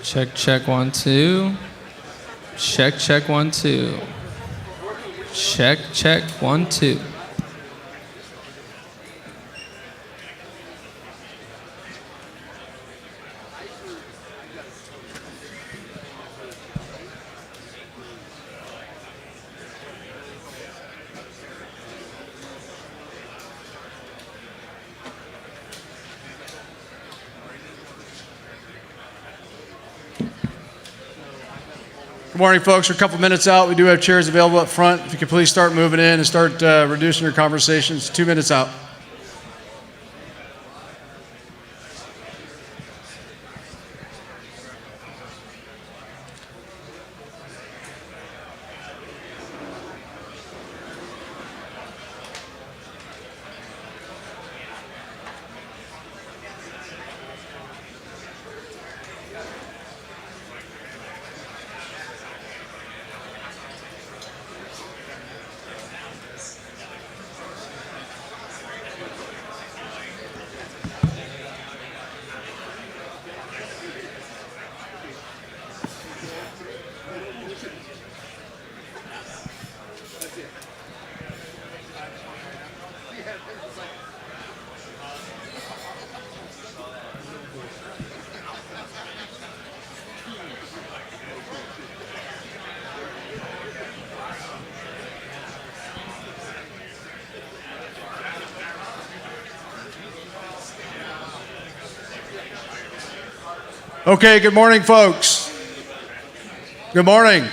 Check, check, 1, 2. Check, check, 1, 2. Check, check, 1, 2. Good morning, folks. We're a couple minutes out. We do have chairs available up front. If you could please start moving in and start reducing your conversations. 2 minutes out. Okay, good morning, folks. Good morning.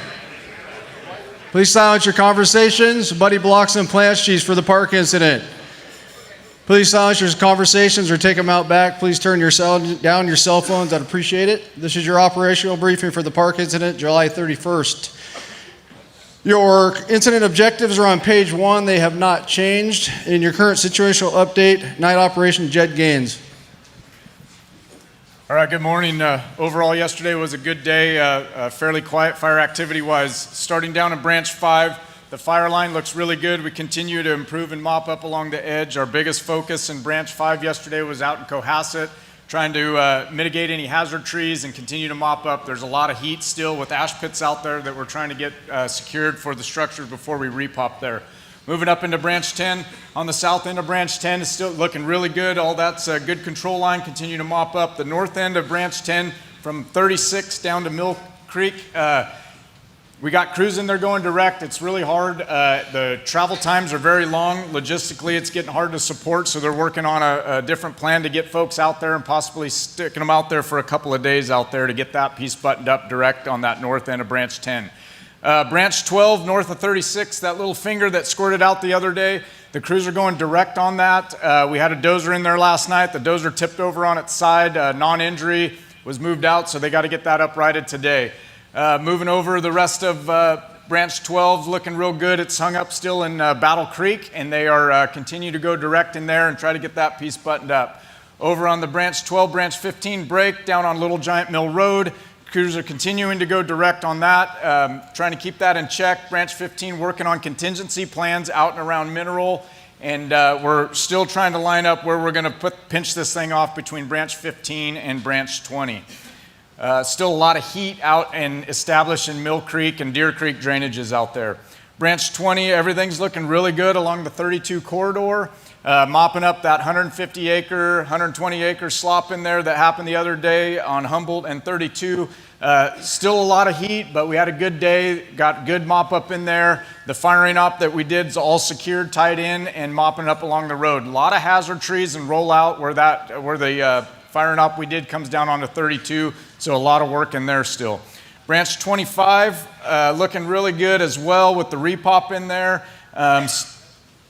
Please silence your conversations. Buddy blocks and plants cheese for the park incident. Please silence your conversations or take them out back. Please turn down your cell phones. I'd appreciate it. This is your operational briefing for the park incident, July 31st. Your incident objectives are on page 1. They have not changed. In your current situational update, night operation Jed Gaines. All right, good morning. Overall, yesterday was a good day, fairly quiet fire activity-wise. Starting down in branch 5, the fire line looks really good. We continue to improve and mop up along the edge. Our biggest focus in branch 5 yesterday was out in Cohasset, trying to mitigate any hazard trees and continue to mop up. There's a lot of heat still with ash pits out there that we're trying to get secured for the structures before we repop there. Moving up into branch 10, on the south end of branch 10 is still looking really good. All that's a good control line, continue to mop up. The north end of branch 10 from 36 down to Mill Creek, we got crews in there going direct. It's really hard. The travel times are very long. Logistically, it's getting hard to support, so they're working on a different plan to get folks out there and possibly sticking them out there for a couple of days out there to get that piece buttoned up direct on that north end of branch 10. Branch 12, north of 36, that little finger that squirted out the other day, the crews are going direct on that. We had a dozer in there last night. The dozer tipped over on its side. Non-injury was moved out, so they got to get that uprighted today. Moving over, the rest of branch 12 looking real good. It's hung up still in Battle Creek, and they are continue to go direct in there and try to get that piece buttoned up. Over on the branch 12, branch 15 break down on Little Giant Mill Road. Crews are continuing to go direct on that, trying to keep that in check. Branch 15 working on contingency plans out and around Mineral, and we're still trying to line up where we're going to pinch this thing off between branch 15 and branch 20. Still a lot of heat out and established in Mill Creek and Deer Creek drainages out there. Branch 20, everything's looking really good along the 32 corridor. Mopping up that 150-acre, 120-acre slop in there that happened the other day on Humboldt and 32. Still a lot of heat, but we had a good day, got good mop up in there. The firing up that we did is all secured, tied in, and mopping up along the road. A lot of hazard trees and rollout where the firing up we did comes down onto 32, so a lot of work in there still. Branch 25, looking really good as well with the repop in there.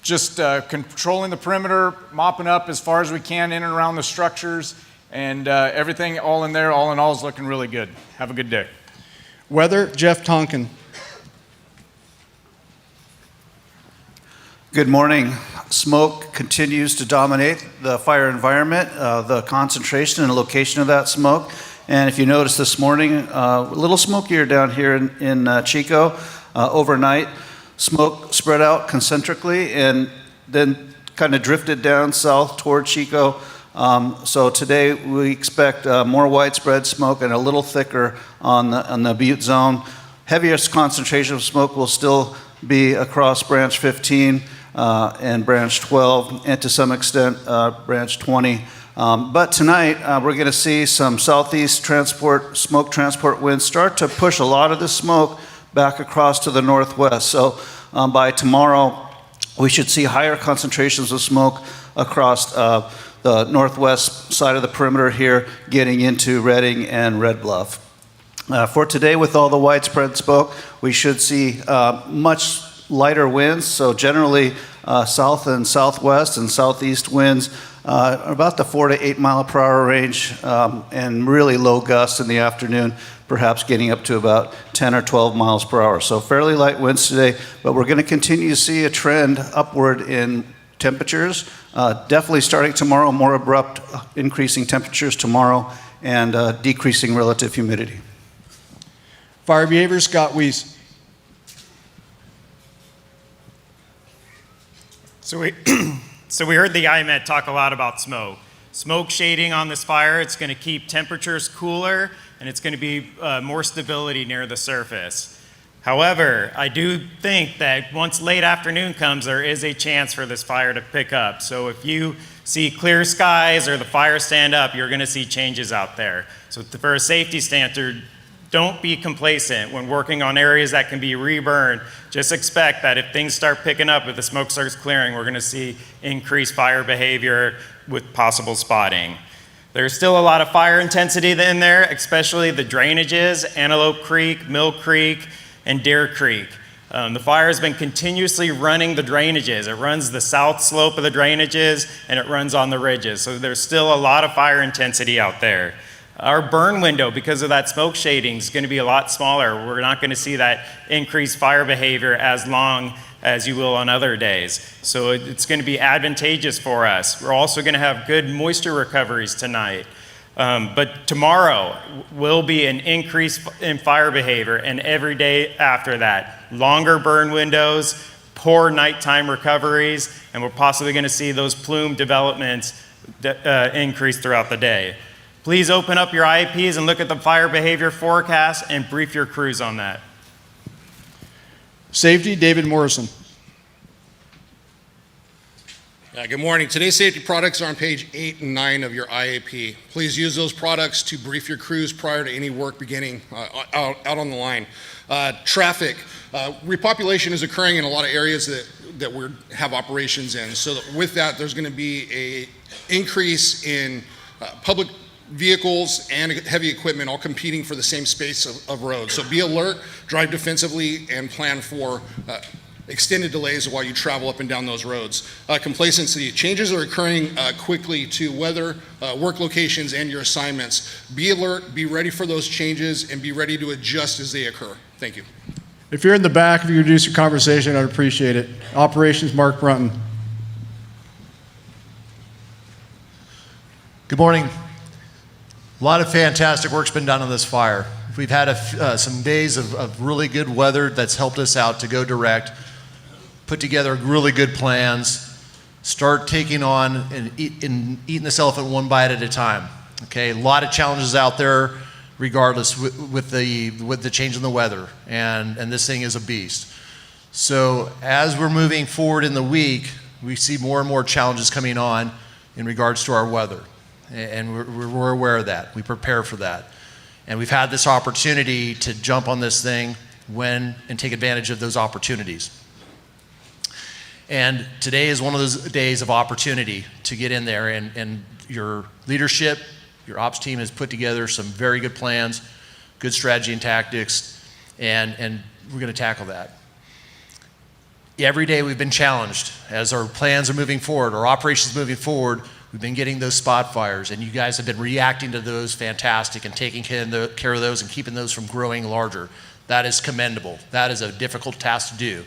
Just controlling the perimeter, mopping up as far as we can in and around the structures, and everything all in there, all in all, is looking really good. Have a good day. Weather, Jeff Tonkin. Good morning. Smoke continues to dominate the fire environment. The concentration and location of that smoke And if you notice this morning, a little smokier down here in Chico overnight. Smoke spread out concentrically and then kind of drifted down south toward Chico. So today we expect more widespread smoke and a little thicker on the Butte zone. Heaviest concentration of smoke will still be across branch 15 and branch 12, and to some extent branch 20. But tonight we're going to see some southeast smoke transport winds start to push a lot of the smoke back across to the northwest. So by tomorrow we should see higher concentrations of smoke across the northwest side of the perimeter here, getting into Redding and Red Bluff. For today, with all the widespread smoke, we should see much lighter winds. So generally, south and southwest and southeast winds about the 4 to 8 mile per hour range, and really low gusts in the afternoon, perhaps getting up to about 10 or 12 miles per hour. So fairly light winds today, but we're going to continue to see a trend upward in temperatures. Definitely starting tomorrow, more abrupt increasing temperatures tomorrow, and decreasing relative humidity. Fire behavior, Scott Weiss. So we heard the IMET talk a lot about smoke. Smoke shading on this fire, it's going to keep temperatures cooler, and it's going to be more stability near the surface. However, I do think that once late afternoon comes, there is a chance for this fire to pick up. So if you see clear skies or the fire stand up, you're going to see changes out there. So for a safety standard, don't be complacent when working on areas that can be reburned. Just expect that if things start picking up, if the smoke starts clearing, we're going to see increased fire behavior with possible spotting. There's still a lot of fire intensity in there, especially the drainages, Antelope Creek, Mill Creek, and Deer Creek. The fire has been continuously running the drainages. It runs the south slope of the drainages, and it runs on the ridges. So there's still a lot of fire intensity out there. Our burn window, because of that smoke shading, is going to be a lot smaller. We're not going to see that increased fire behavior as long as you will on other days. So it's going to be advantageous for us. We're also going to have good moisture recoveries tonight. But tomorrow will be an increase in fire behavior, and every day after that. Longer burn windows, poor nighttime recoveries, and we're possibly going to see those plume developments increase throughout the day. Please open up your IEPs and look at the fire behavior forecast and brief your crews on that. Safety, David Morrison. Good morning. Today's safety products are on page 8 and 9 of your IAP. Please use those products to brief your crews prior to any work beginning out on the line. Traffic. Repopulation is occurring in a lot of areas that we have operations in. So with that, there's going to be a increase in public vehicles and heavy equipment all competing for the same space of road. So be alert, drive defensively, and plan for extended delays while you travel up and down those roads. Complacency. Changes are occurring quickly to weather, work locations, and your assignments. Be alert, be ready for those changes, and be ready to adjust as they occur. Thank you. If you're in the back, if you reduce your conversation, I'd appreciate it. Operations, Mark Brunton. Good morning. A lot of fantastic work's been done on this fire. We've had some days of really good weather that's helped us out to go direct, put together really good plans, start taking on and eating this elephant one bite at a time. Okay, a lot of challenges out there, regardless with the change in the weather, and this thing is a beast. So as we're moving forward in the week, we see more and more challenges coming on in regards to our weather. And we're aware of that. We prepare for that. And we've had this opportunity to jump on this thing and take advantage of those opportunities. And today is one of those days of opportunity to get in there, and your leadership, your ops team has put together some very good plans, good strategy and tactics, and we're going to tackle that. Every day we've been challenged as our plans are moving forward, our operations moving forward. We've been getting those spot fires, and you guys have been reacting to those fantastic and taking care of those and keeping those from growing larger. That is commendable. That is a difficult task to do.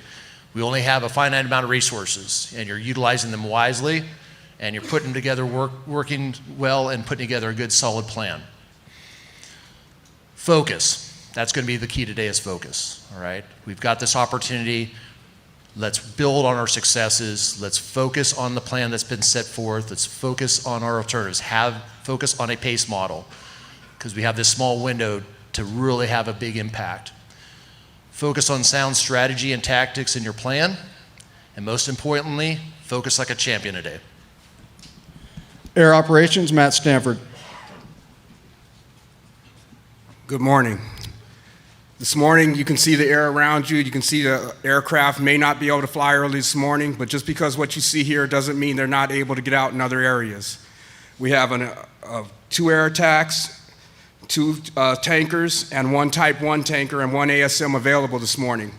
We only have a finite amount of resources, and you're utilizing them wisely, and you're putting together working well and putting together a good solid plan. Focus. That's going to be the key today is focus, all right? We've got this opportunity. Let's build on our successes. Let's focus on the plan that's been set forth. Let's focus on our alternatives. Focus on a pace model because we have this small window to really have a big impact. Focus on sound strategy and tactics in your plan. And most importantly, focus like a champion today. Air Operations, Matt Stanford. Good morning. This morning, you can see the air around you. You can see the aircraft may not be able to fly early this morning, but just because what you see here doesn't mean they're not able to get out in other areas. We have 2 air attacks, 2 tankers, and 1 Type 1 tanker and 1 ASM available this morning.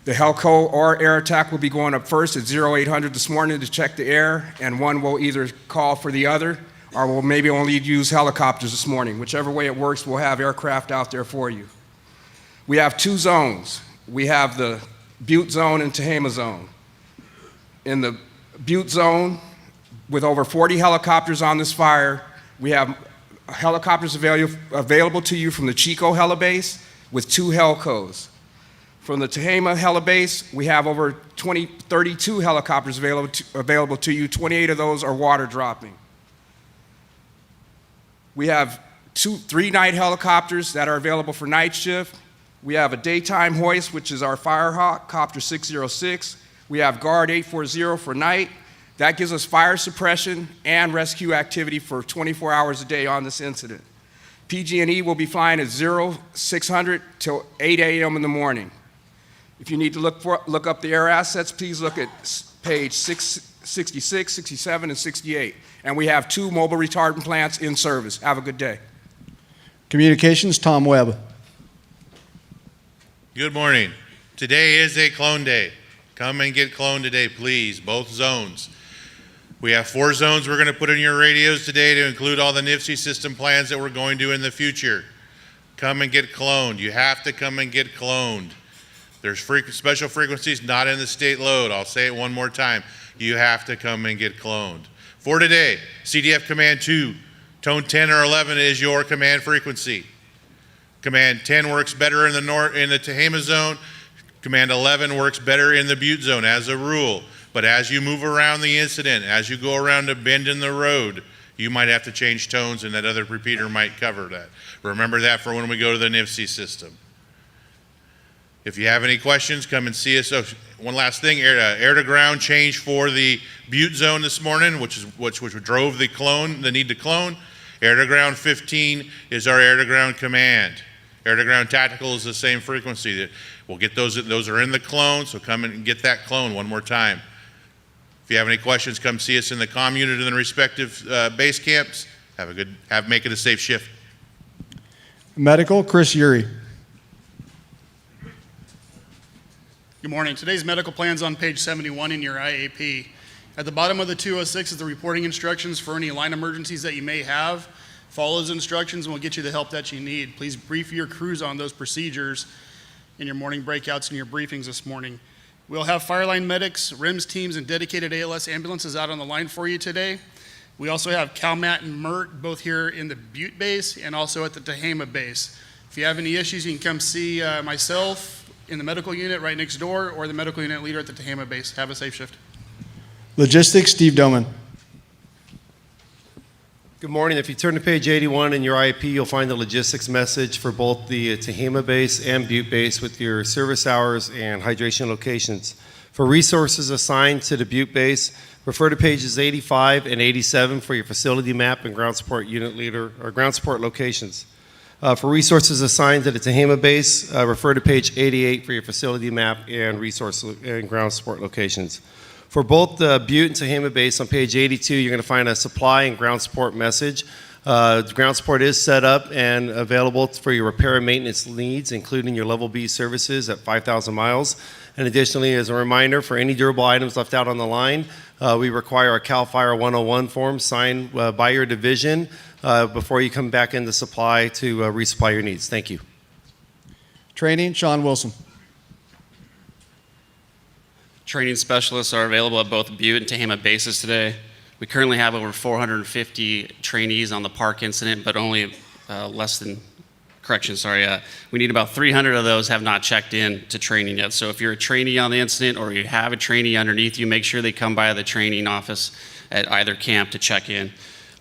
The Helco or air attack will be going up first at 0800 this morning to check the air, and one will either call for the other, or we'll maybe only use helicopters this morning. Whichever way it works, we'll have aircraft out there for you. We have 2 zones. We have the Butte zone and Tehama zone. In the Butte zone, with over 40 helicopters on this fire, we have helicopters available to you from the Chico helibase with 2 Helcos. From the Tehama helibase, we have over 32 helicopters available to you. 28 of those are water dropping. We have 3 night helicopters that are available for night shift. We have a daytime hoist, which is our Firehawk, Copter 606. We have Guard 840 for night. That gives us fire suppression and rescue activity for 24 hours a day on this incident. PG&E will be flying at 0600 till 8 a.m. in the morning. If you need to look up the air assets, please look at page 66, 67, and 68. And we have 2 mobile retardant plants in service. Have a good day. Communications, Tom Webb. Good morning. Today is a clone day. Come and get cloned today, please, both zones. We have 4 zones we're going to put in your radios today to include all the NIFC system plans that we're going to in the future. Come and get cloned. You have to come and get cloned. There's special frequencies not in the state load. I'll say it one more time. You have to come and get cloned. For today, CDF Command 2, tone 10 or 11 is your command frequency. Command 10 works better in the Tehama zone. Command 11 works better in the Butte zone as a rule. But as you move around the incident, as you go around a bend in the road, you might have to change tones and that other repeater might cover that. Remember that for when we go to the NIFC system. If you have any questions, come and see us. Oh, one last thing, air to ground change for the Butte zone this morning, which drove the need to clone. Air to ground 15 is our air to ground command. Air to ground tactical is the same frequency. We'll get those are in the clone, so come and get that clone one more time. If you have any questions, come see us in the comm unit in the respective base camps. Make it a safe shift. Medical, Chris Urey. Good morning. Today's medical plan's on page 71 in your IAP. At the bottom of the 206 is the reporting instructions for any line emergencies that you may have. Follow those instructions and we'll get you the help that you need. Please brief your crews on those procedures in your morning breakouts and your briefings this morning. We'll have fireline medics, RIMS teams, and dedicated ALS ambulances out on the line for you today. We also have CalMat and MERT both here in the Butte base and also at the Tehama base. If you have any issues, you can come see myself in the medical unit right next door or the medical unit leader at the Tehama base. Have a safe shift. Logistics, Steve Doman. Good morning. If you turn to page 81 in your IAP, you'll find the logistics message for both the Tehama base and Butte base with your service hours and hydration locations. For resources assigned to the Butte base, refer to pages 85 and 87 for your facility map and ground support unit leader or ground support locations. For resources assigned to the Tehama base, refer to page 88 for your facility map and resource and ground support locations. For both the Butte and Tehama base on page 82, you're going to find a supply and ground support message. The ground support is set up and available for your repair and maintenance needs, including your level B services at 5,000 miles. And additionally, as a reminder, for any durable items left out on the line, we require a CAL FIRE 101 form signed by your division before you come back into supply to resupply your needs. Thank you. Training, Sean Wilson. Training specialists are available at both Butte and Tehama bases today. We currently have over 450 trainees on the park incident, but only less than correction, sorry. We need about 300 of those have not checked in to training yet. So if you're a trainee on the incident or you have a trainee underneath you, make sure they come by the training office at either camp to check in.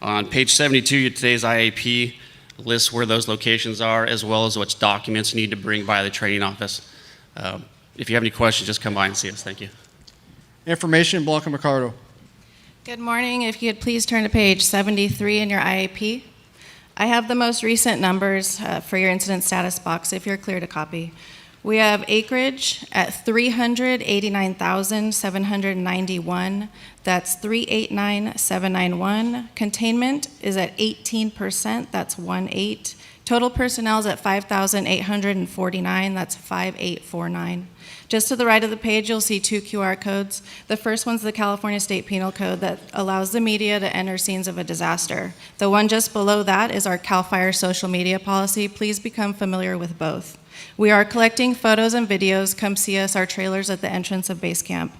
On page 72, today's IAP lists where those locations are, as well as which documents you need to bring by the training office. If you have any questions, just come by and see us. Thank you. Information, Blanca Mercado. Good morning. If you could please turn to page 73 in your IAP. I have the most recent numbers for your incident status box if you're clear to copy. We have acreage at 389,791. That's 389,791. Containment is at 18%. That's 18. Total personnel is at 5,849. That's 5,849. Just to the right of the page, you'll see 2 QR codes. The first one's the California State Penal Code that allows the media to enter scenes of a disaster. The one just below that is our CAL FIRE social media policy. Please become familiar with both. We are collecting photos and videos. Come see us. Our trailer's at the entrance of base camp.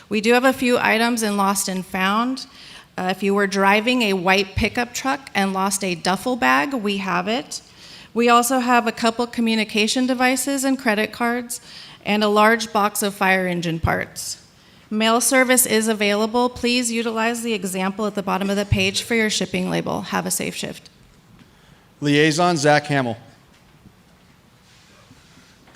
We do have a few items in Lost and Found. If you were driving a white pickup truck and lost a duffel bag, we have it. We also have a couple communication devices and credit cards, and a large box of fire engine parts. Mail service is available. Please utilize the example at the bottom of the page for your shipping label. Have a safe shift. Liaison, Zach Hamill.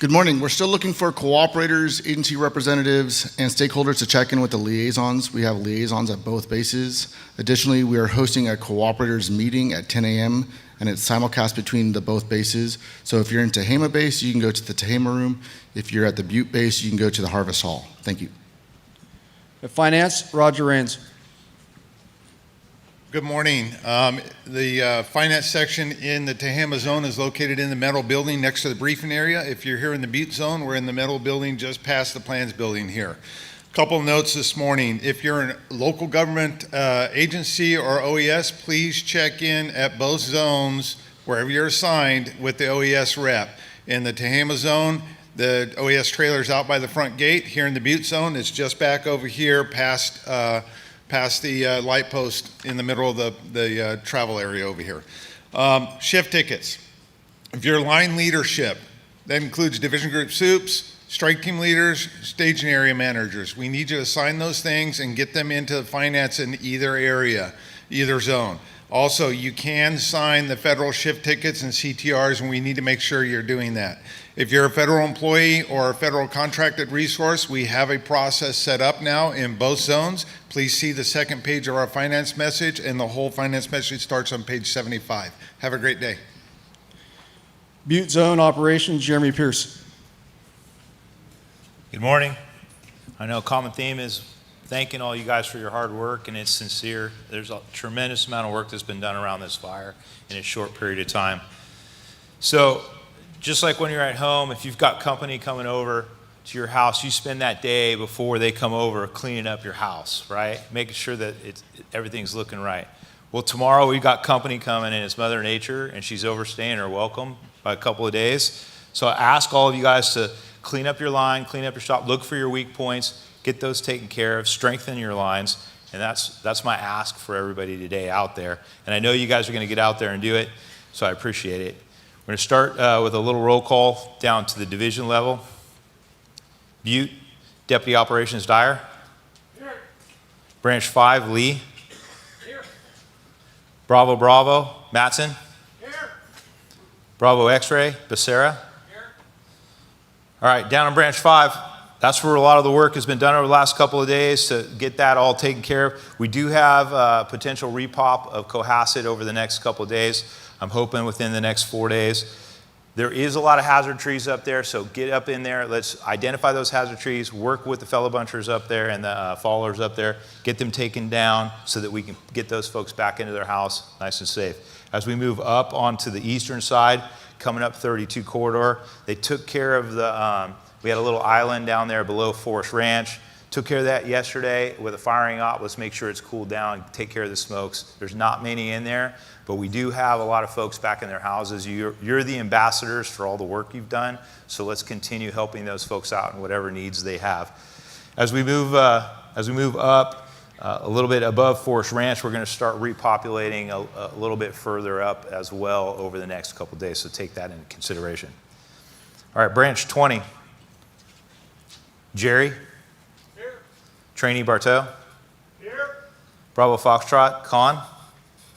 Good morning. We're still looking for cooperators, agency representatives, and stakeholders to check in with the liaisons. We have liaisons at both bases. Additionally, we are hosting a cooperators meeting at 10 a.m. and it's simulcast between the both bases. So if you're in Tehama base, you can go to the Tehama room. If you're at the Butte base, you can go to the Harvest Hall. Thank you. At Finance, Roger Rains. Good morning. The finance section in the Tehama zone is located in the metal building next to the briefing area. If you're here in the Butte zone, we're in the metal building just past the plans building here. Couple notes this morning. If you're a local government agency or OES, please check in at both zones, wherever you're assigned, with the OES rep. In the Tehama zone, the OES trailer's out by the front gate. Here in the Butte zone, it's just back over here past the light post in the middle of the travel area over here. Shift tickets. If you're line leadership, that includes division group soups, strike team leaders, staging area managers. We need you to sign those things and get them into finance in either area, either zone. Also, you can sign the federal shift tickets and CTRs, and we need to make sure you're doing that. If you're a federal employee or a federal contracted resource, we have a process set up now in both zones. Please see the second page of our finance message, and the whole finance message starts on page 75. Have a great day. Butte Zone Operations, Jeremy Pierce. Good morning. I know a common theme is thanking all you guys for your hard work, and it's sincere. There's a tremendous amount of work that's been done around this fire in a short period of time. So just like when you're at home, if you've got company coming over to your house, you spend that day before they come over cleaning up your house, right? Making sure that everything's looking right. Well, tomorrow we've got company coming, and it's Mother Nature, and she's overstaying her welcome by a couple of days. So I ask all of you guys to clean up your line, clean up your shop, look for your weak points, get those taken care of, strengthen your lines, and that's my ask for everybody today out there. And I know you guys are going to get out there and do it, so I appreciate it. We're going to start with a little roll call down to the division level. Butte, Deputy Operations Dyer. Here. Branch 5, Lee. Here. Bravo, Bravo, Matson. Here. Bravo X-Ray, Becerra. Here. All right, down on Branch 5, that's where a lot of the work has been done over the last couple of days to get that all taken care of. We do have a potential repop of Cohasset over the next couple of days. I'm hoping within the next 4 days. There is a lot of hazard trees up there, so get up in there. Let's identify those hazard trees, work with the fellow bunchers up there and the fallers up there, get them taken down so that we can get those folks back into their house nice and safe. As we move up onto the eastern side, coming up 32 corridor, they took care of we had a little island down there below Forest Ranch. Took care of that yesterday with a firing op. Let's make sure it's cooled down, take care of the smokes. There's not many in there, but we do have a lot of folks back in their houses. You're the ambassadors for all the work you've done, so let's continue helping those folks out in whatever needs they have. As we move up, a little bit above Forest Ranch. We're going to start repopulating a little bit further up as well over the next couple days, so take that into consideration. All right, branch 20. Jerry? Here. Trainee Bartow? Here. Bravo Foxtrot, Con?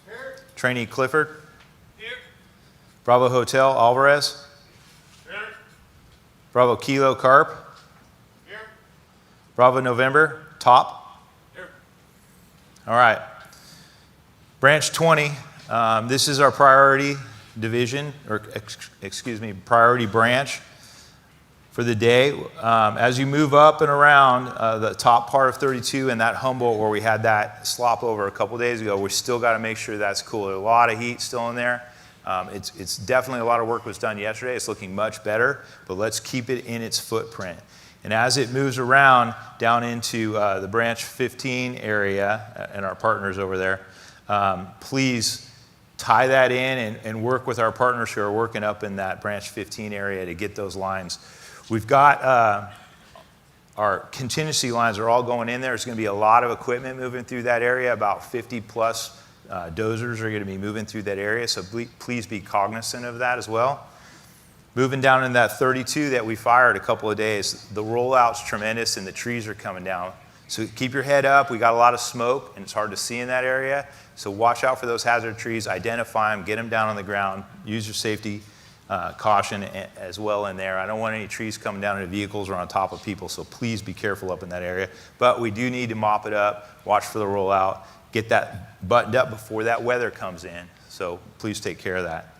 Here. Trainee Clifford? Here. Bravo Hotel, Alvarez? Here. Bravo Kilo, Carp? Here. Bravo November, Top? Here. All right. Branch 20, this is our priority division, or excuse me, priority branch for the day. As you move up and around the top part of 32 and that Humboldt where we had that slop over a couple days ago, we still got to make sure that's cool. There's a lot of heat still in there. It's definitely a lot of work was done yesterday. It's looking much better, but let's keep it in its footprint. And as it moves around down into the branch 15 area and our partners over there, please tie that in and work with our partners who are working up in that branch 15 area to get those lines. We've got our contingency lines are all going in there. There's going to be a lot of equipment moving through that area. About 50 plus dozers are going to be moving through that area, so please be cognizant of that as well. Moving down in that 32 that we fired a couple of days, the rollout's tremendous and the trees are coming down. So keep your head up. We got a lot of smoke and it's hard to see in that area. So watch out for those hazard trees, identify them, get them down on the ground, use your safety caution as well in there. I don't want any trees coming down into vehicles or on top of people, so please be careful up in that area. But we do need to mop it up, watch for the rollout, get that buttoned up before that weather comes in. So please take care of that.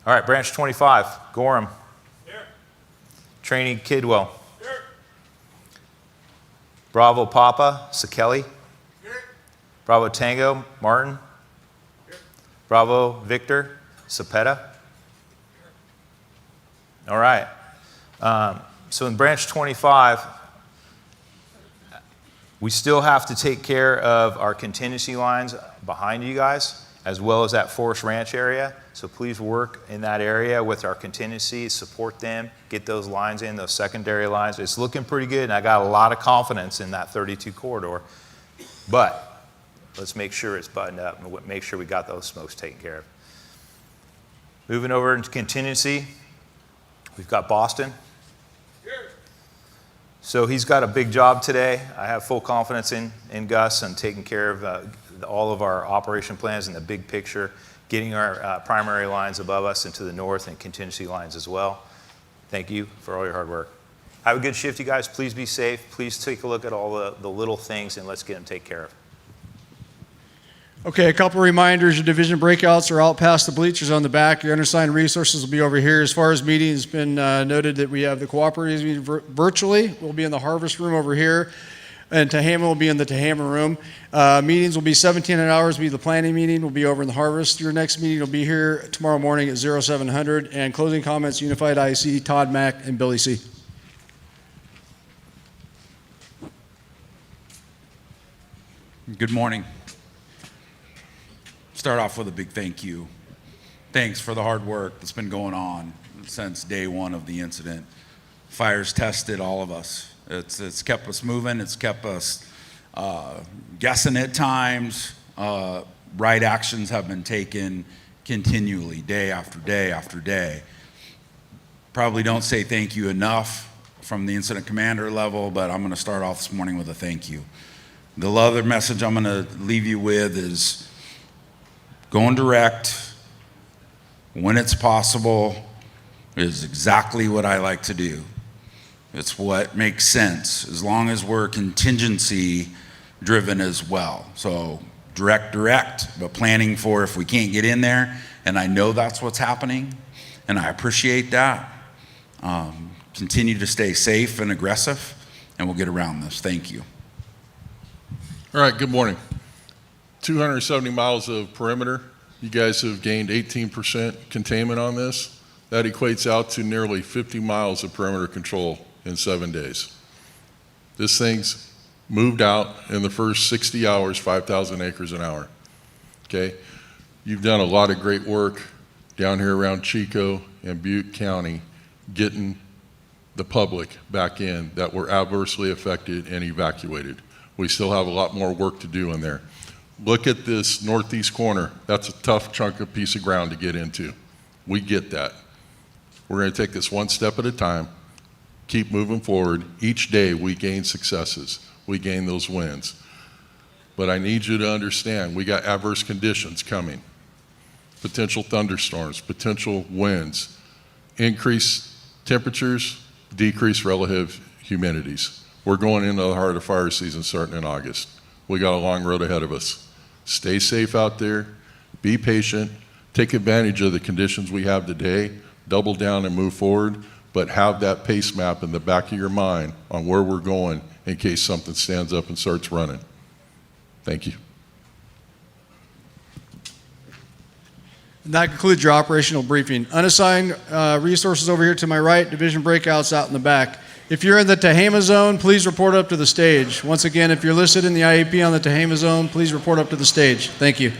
All right, branch 25, Gorham. Here. Trainee Kidwell. Here. Bravo Papa, Sekeli. Here. Bravo Tango, Martin. Here. Bravo Victor, Cepeda. All right. So in branch 25, we still have to take care of our contingency lines behind you guys, as well as that Forest Ranch area. So please work in that area with our contingency, support them, get those lines in, those secondary lines. It's looking pretty good, and I got a lot of confidence in that 32 corridor. But let's make sure it's buttoned up and make sure we got those smokes taken care of. Moving over into contingency, we've got Boston. Here. So he's got a big job today. I have full confidence in Gus and taking care of all of our operation plans and the big picture, getting our primary lines above us and to the north and contingency lines as well. Thank you for all your hard work. Have a good shift, you guys. Please be safe. Please take a look at all the little things and let's get them taken care of. Okay, a couple reminders. Your division breakouts are out past the bleachers on the back. Your undersigned resources will be over here. As far as meetings, it's been noted that we have the cooperatives meeting virtually. We'll be in the harvest room over here, and Tehama will be in the Tehama room. Meetings will be 1700 hours. Will be the planning meeting. Will be over in the harvest. Your next meeting will be here tomorrow morning at 0700. And closing comments, Unified IC, Todd Mack, and Billy C. Good morning. Start off with a big thank you. Thanks for the hard work that's been going on since day one of the incident. Fire's tested all of us. It's kept us moving. It's kept us guessing at times. Right actions have been taken continually, day after day after day. Probably don't say thank you enough from the incident commander level, but I'm going to start off this morning with a thank you. The other message I'm going to leave you with is going direct when it's possible is exactly what I like to do. It's what makes sense, as long as we're contingency driven as well. So direct, but planning for if we can't get in there, and I know that's what's happening, and I appreciate that. Continue to stay safe and aggressive, and we'll get around this. Thank you. All right, good morning. 270 miles of perimeter. You guys have gained 18% containment on this. That equates out to nearly 50 miles of perimeter control in 7 days. This thing's moved out in the first 60 hours, 5,000 acres an hour. Okay? You've done a lot of great work down here around Chico and Butte County getting the public back in that were adversely affected and evacuated. We still have a lot more work to do in there. Look at this northeast corner. That's a tough chunk of piece of ground to get into. We get that. We're going to take this one step at a time, keep moving forward. Each day we gain successes. We gain those wins. But I need you to understand, we got adverse conditions coming. Potential thunderstorms, potential winds, increased temperatures, decreased relative humidities. We're going into the heart of fire season starting in August. We got a long road ahead of us. Stay safe out there, be patient, take advantage of the conditions we have today, double down and move forward, but have that pace map in the back of your mind on where we're going in case something stands up and starts running. Thank you. And that concludes your operational briefing. Unassigned resources over here to my right, division breakouts out in the back. If you're in the Tehama zone, please report up to the stage. Once again, if you're listed in the IAP on the Tehama zone, please report up to the stage. Thank you.